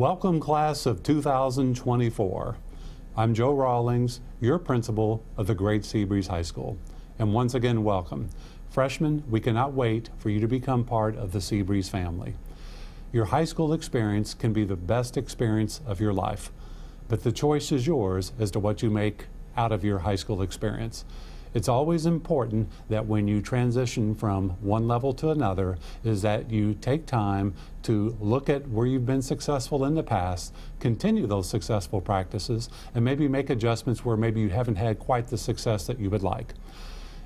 Welcome, class of 2024. I'm Joe Rawlings, your principal of the great Seabreeze High School. And once again, welcome. Freshmen, we cannot wait for you to become part of the Seabreeze family. Your high school experience can be the best experience of your life, but the choice is yours as to what you make out of your high school experience. It's always important that when you transition from one level to another is that you take time to look at where you've been successful in the past, continue those successful practices, and maybe make adjustments where maybe you haven't had quite the success that you would like.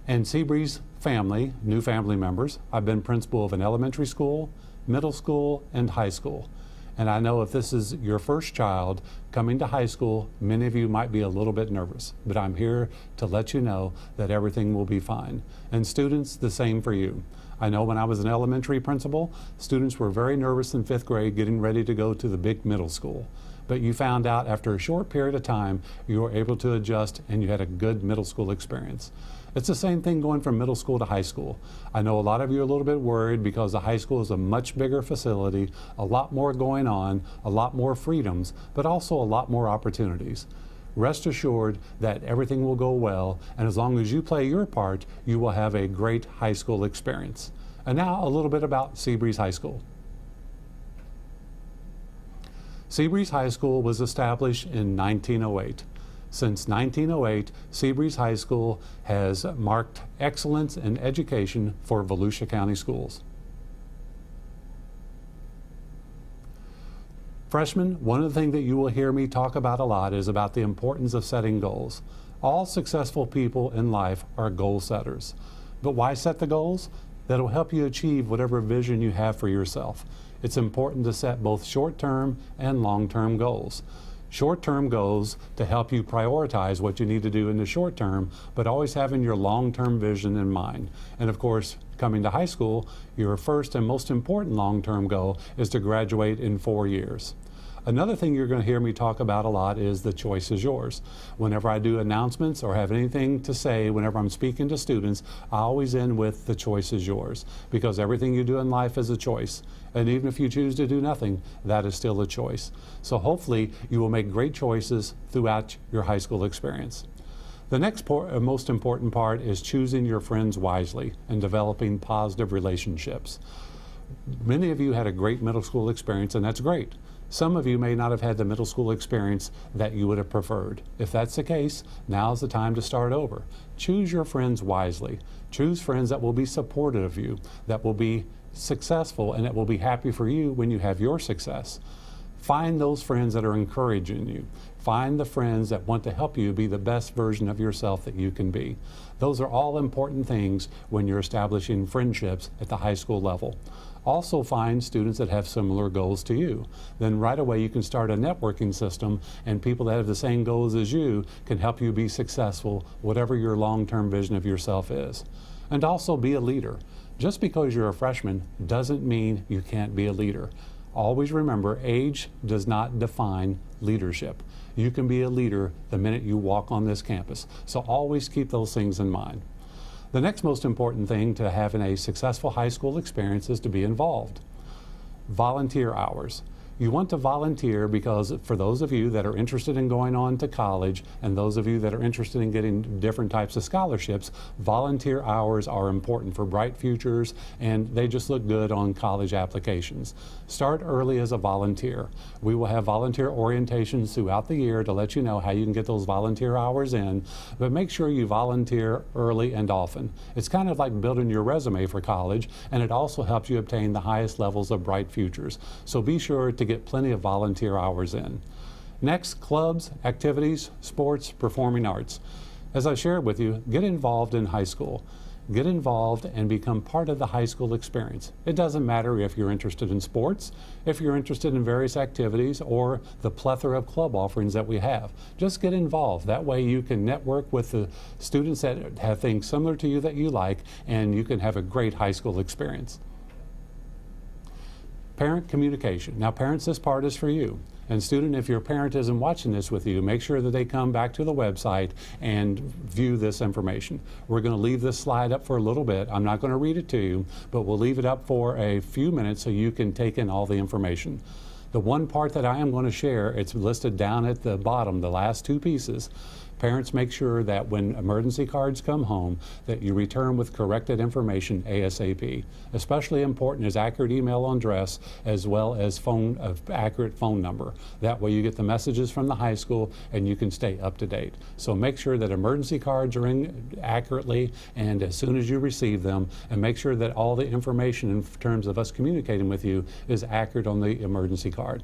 And Seabreeze family, new family members, I've been principal of an elementary school, middle school, and high school. And I know if this is your first child coming to high school, many of you might be a little bit nervous, but I'm here to let you know that everything will be fine. And students, the same for you. I know when I was an elementary principal, students were very nervous in 5th grade getting ready to go to the big middle school. But you found out after a short period of time, you were able to adjust and you had a good middle school experience. It's the same thing going from middle school to high school. I know a lot of you are a little bit worried because the high school is a much bigger facility, a lot more going on, a lot more freedoms, but also a lot more opportunities. Rest assured that everything will go well, and as long as you play your part, you will have a great high school experience. And now a little bit about Seabreeze High School. Seabreeze High School was established in 1908. Since 1908, Seabreeze High School has marked excellence in education for Volusia County schools. Freshmen, one of the things that you will hear me talk about a lot is about the importance of setting goals. All successful people in life are goal setters. But why set the goals? That'll help you achieve whatever vision you have for yourself. It's important to set both short-term and long-term goals. Short-term goals to help you prioritize what you need to do in the short term, but always having your long-term vision in mind. And of course, coming to high school, your first and most important long-term goal is to graduate in 4 years. Another thing you're going to hear me talk about a lot is the choice is yours. Whenever I do announcements or have anything to say, whenever I'm speaking to students, I always end with the choice is yours, because everything you do in life is a choice. And even if you choose to do nothing, that is still a choice. So hopefully you will make great choices throughout your high school experience. The next most important part is choosing your friends wisely and developing positive relationships. Many of you had a great middle school experience, and that's great. Some of you may not have had the middle school experience that you would have preferred. If that's the case, now's the time to start over. Choose your friends wisely. Choose friends that will be supportive of you, that will be successful, and that will be happy for you when you have your success. Find those friends that are encouraging you. Find the friends that want to help you be the best version of yourself that you can be. Those are all important things when you're establishing friendships at the high school level. Also find students that have similar goals to you. Then right away you can start a networking system, and people that have the same goals as you can help you be successful, whatever your long-term vision of yourself is. And also be a leader. Just because you're a freshman doesn't mean you can't be a leader. Always remember, age does not define leadership. You can be a leader the minute you walk on this campus. So always keep those things in mind. The next most important thing to having a successful high school experience is to be involved. Volunteer hours. You want to volunteer because for those of you that are interested in going on to college and those of you that are interested in getting different types of scholarships, volunteer hours are important for bright futures, and they just look good on college applications. Start early as a volunteer. We will have volunteer orientations throughout the year to let you know how you can get those volunteer hours in, but make sure you volunteer early and often. It's kind of like building your resume for college, and it also helps you obtain the highest levels of bright futures. So be sure to get plenty of volunteer hours in. Next, clubs, activities, sports, performing arts. As I shared with you, get involved in high school. Get involved and become part of the high school experience. It doesn't matter if you're interested in sports, if you're interested in various activities, or the plethora of club offerings that we have. Just get involved. That way you can network with the students that have things similar to you that you like, and you can have a great high school experience. Parent communication. Now parents, this part is for you. And student, if your parent isn't watching this with you, make sure that they come back to the website and view this information. We're going to leave this slide up for a little bit. I'm not going to read it to you, but we'll leave it up for a few minutes so you can take in all the information. The one part that I am going to share, it's listed down at the bottom, the last two pieces. Parents, make sure that when emergency cards come home that you return with corrected information ASAP. Especially important is accurate email address as well as accurate phone number. That way you get the messages from the high school and you can stay up to date. So make sure that emergency cards are in accurately and as soon as you receive them, and make sure that all the information in terms of us communicating with you is accurate on the emergency card.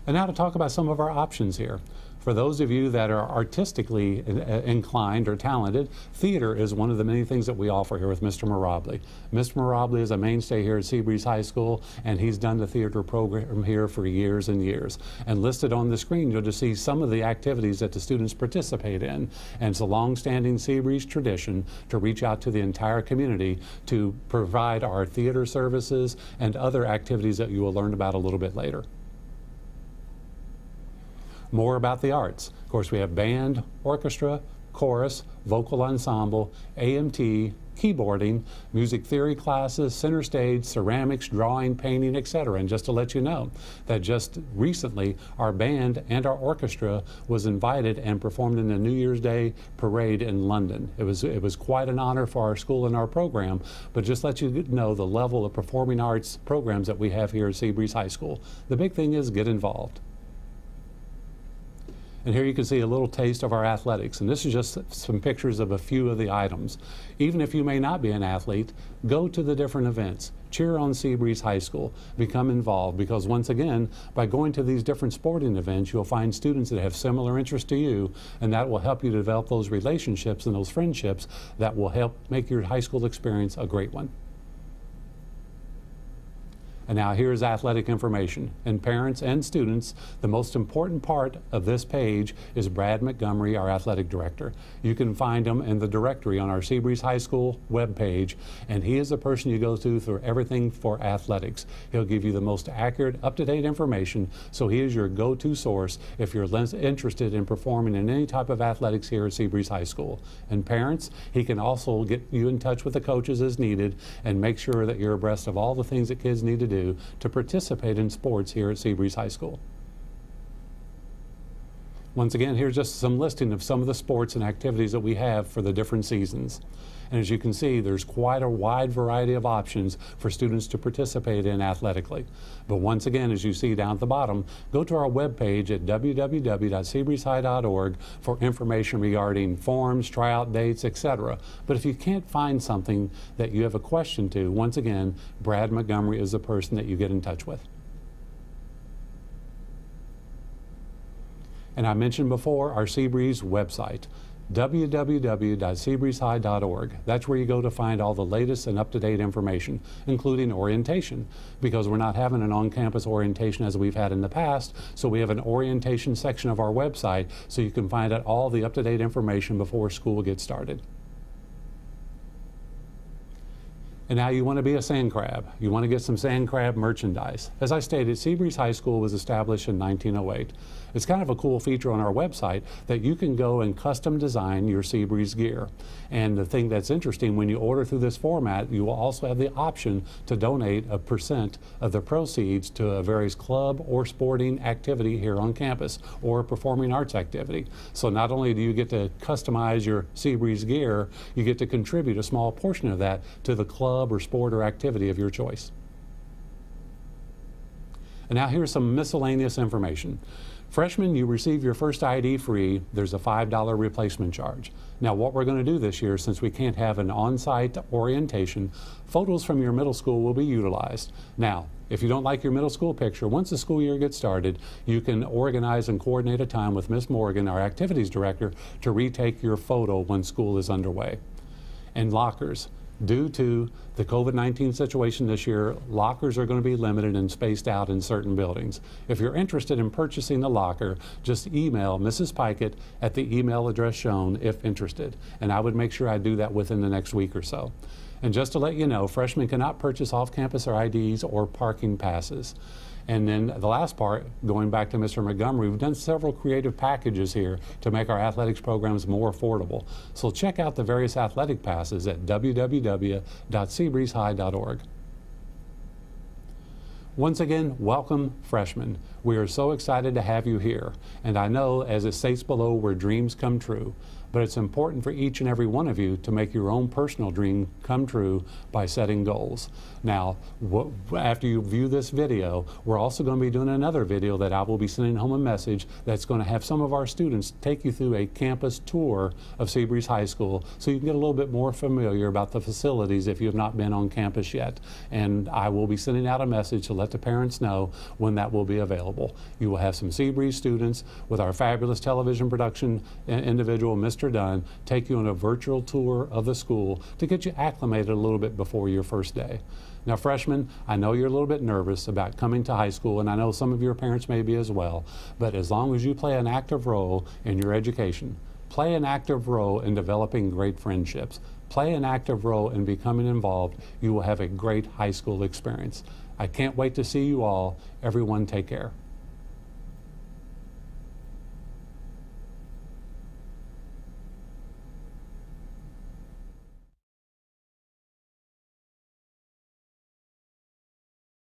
And now to talk about some of our options here. For those of you that are artistically inclined or talented, theater is one of the many things that we offer here with Mr. Mirabli. Mr. Mirabli is a mainstay here at Seabreeze High School, and he's done the theater program here for years and years. And listed on the screen, you'll just see some of the activities that the students participate in. And it's a long-standing Seabreeze tradition to reach out to the entire community to provide our theater services and other activities that you will learn about a little bit later. More about the arts. Of course, we have band, orchestra, chorus, vocal ensemble, AMT, keyboarding, music theory classes, center stage, ceramics, drawing, painting, etc. And just to let you know that just recently our band and our orchestra was invited and performed in the New Year's Day parade in London. It was quite an honor for our school and our program, but just let you know the level of performing arts programs that we have here at Seabreeze High School. The big thing is get involved. And here you can see a little taste of our athletics. And this is just some pictures of a few of the items. Even if you may not be an athlete, go to the different events. Cheer on Seabreeze High School. Become involved, because once again, by going to these different sporting events, you'll find students that have similar interests to you, and that will help you develop those relationships and those friendships that will help make your high school experience a great one. And now here's athletic information. And parents and students, the most important part of this page is Brad Montgomery, our athletic director. You can find him in the directory on our Seabreeze High School webpage, and he is the person you go to for everything for athletics. He'll give you the most accurate, up-to-date information, so he is your go-to source if you're interested in performing in any type of athletics here at Seabreeze High School. And parents, he can also get you in touch with the coaches as needed and make sure that you're abreast of all the things that kids need to do to participate in sports here at Seabreeze High School. Once again, here's just some listing of some of the sports and activities that we have for the different seasons. And as you can see, there's quite a wide variety of options for students to participate in athletically. But once again, as you see down at the bottom, go to our webpage at www.seabreezehigh.org for information regarding forms, tryout dates, etc. But if you can't find something that you have a question to, once again, Brad Montgomery is the person that you get in touch with. And I mentioned before our Seabreeze website, www.seabreezehigh.org. That's where you go to find all the latest and up-to-date information, including orientation, because we're not having an on-campus orientation as we've had in the past, so we have an orientation section of our website so you can find out all the up-to-date information before school gets started. And now you want to be a sand crab. You want to get some sand crab merchandise. As I stated, Seabreeze High School was established in 1908. It's kind of a cool feature on our website that you can go and custom design your Seabreeze gear. And the thing that's interesting, when you order through this format, you will also have the option to donate a % of the proceeds to a various club or sporting activity here on campus or performing arts activity. So not only do you get to customize your Seabreeze gear, you get to contribute a small portion of that to the club or sport or activity of your choice. And now here's some miscellaneous information. Freshmen, you receive your first ID free. There's a $5 replacement charge. Now what we're going to do this year, since we can't have an on-site orientation, photos from your middle school will be utilized. Now, if you don't like your middle school picture, once the school year gets started, you can organize and coordinate a time with Ms. Morgan, our activities director, to retake your photo when school is underway. And lockers. Due to the COVID-19 situation this year, lockers are going to be limited and spaced out in certain buildings. If you're interested in purchasing a locker, just email Mrs. Pikett at the email address shown if interested. And I would make sure I do that within the next week or so. And just to let you know, freshmen cannot purchase off-campus IDs or parking passes. And then the last part, going back to Mr. Montgomery, we've done several creative packages here to make our athletics programs more affordable. So check out the various athletic passes at www.seabreezehigh.org. Once again, welcome freshmen. We are so excited to have you here. And I know, as it states below, where dreams come true. But it's important for each and every one of you to make your own personal dream come true by setting goals. Now, after you view this video, we're also going to be doing another video that I will be sending home a message that's going to have some of our students take you through a campus tour of Seabreeze High School so you can get a little bit more familiar about the facilities if you have not been on campus yet. And I will be sending out a message to let the parents know when that will be available. You will have some Seabreeze students with our fabulous television production individual, Mr. Dunn, take you on a virtual tour of the school to get you acclimated a little bit before your first day. Now, freshmen, I know you're a little bit nervous about coming to high school, and I know some of your parents may be as well, but as long as you play an active role in your education, play an active role in developing great friendships, play an active role in becoming involved, you will have a great high school experience. I can't wait to see you all. Everyone, take care.